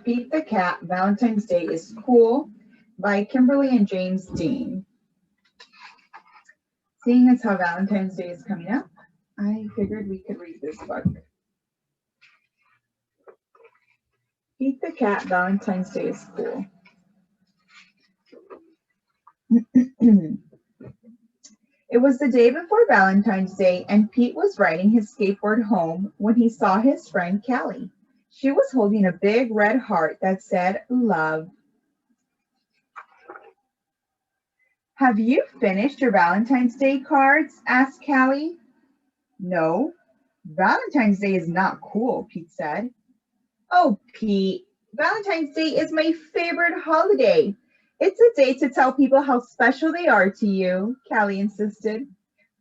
Beat the Cat, Valentine's Day is Cool by Kimberly and James Dean. Seeing as how Valentine's Day is coming up, I figured we could read this book. Beat the Cat, Valentine's Day is Cool. It was the day before Valentine's Day, and Pete was riding his skateboard home when he saw his friend Callie. She was holding a big red heart that said, "Love." "Have you finished your Valentine's Day cards?" asked Callie. "No, Valentine's Day is not cool," Pete said. "Oh, Pete, Valentine's Day is my favorite holiday. It's a day to tell people how special they are to you," Callie insisted.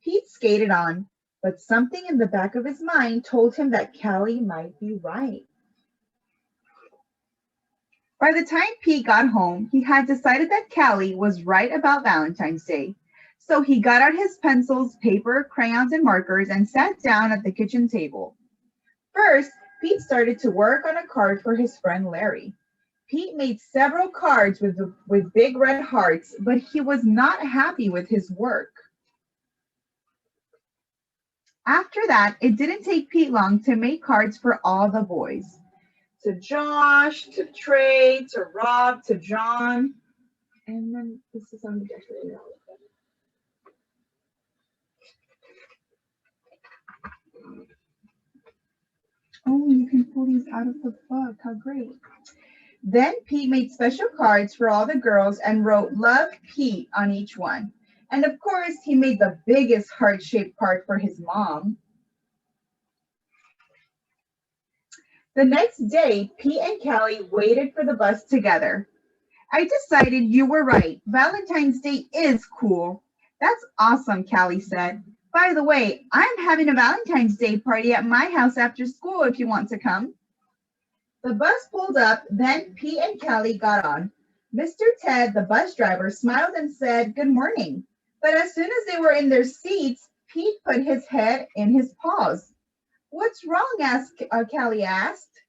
Pete skated on, but something in the back of his mind told him that Callie might be right. By the time Pete got home, he had decided that Callie was right about Valentine's Day. So he got out his pencils, paper, crayons, and markers and sat down at the kitchen table. First, Pete started to work on a card for his friend Larry. Pete made several cards with big red hearts, but he was not happy with his work. After that, it didn't take Pete long to make cards for all the boys. To Josh, to Trey, to Rob, to John. And then this is on the decorator. Oh, you can pull these out of the book. How great. Then Pete made special cards for all the girls and wrote "Love Pete" on each one. And of course, he made the biggest heart-shaped card for his mom. The next day, Pete and Callie waited for the bus together. "I decided you were right. Valentine's Day is cool." "That's awesome," Callie said. "By the way, I'm having a Valentine's Day party at my house after school if you want to come." The bus pulled up, then Pete and Callie got on. Mr. Ted, the bus driver, smiled and said, "Good morning." But as soon as they were in their seats, Pete put his head in his paws. "What's wrong?" Callie asked.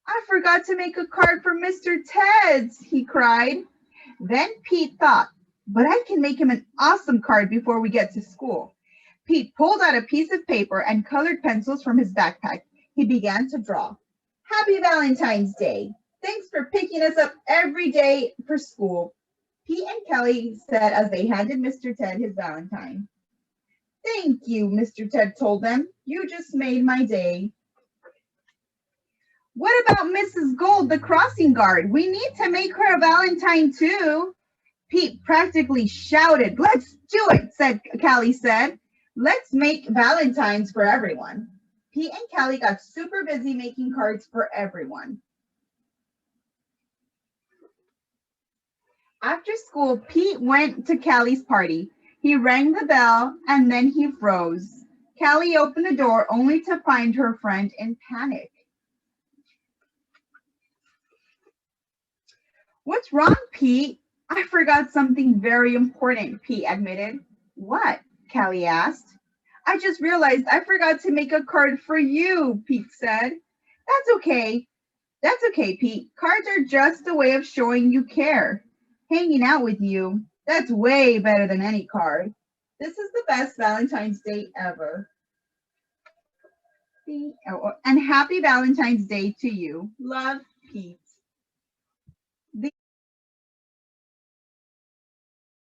"I forgot to make a card for Mr. Ted's," he cried. Then Pete thought, "But I can make him an awesome card before we get to school." Pete pulled out a piece of paper and colored pencils from his backpack. He began to draw. "Happy Valentine's Day. Thanks for picking us up every day for school," Pete and Callie said as they handed Mr. Ted his Valentine. "Thank you," Mr. Ted told them. "You just made my day." "What about Mrs. Gold, the crossing guard? We need to make her a Valentine too." Pete practically shouted. "Let's do it," Callie said. "Let's make Valentines for everyone." Pete and Callie got super busy making cards for everyone. After school, Pete went to Callie's party. He rang the bell and then he froze. Callie opened the door only to find her friend in panic. "What's wrong, Pete?" "I forgot something very important," Pete admitted. "What?" Callie asked. "I just realized I forgot to make a card for you," Pete said. That's okay, Pete. Cards are just a way of showing you care. Hanging out with you, that's way better than any card. This is the best Valentine's Day ever. And happy Valentine's Day to you. Love, Pete.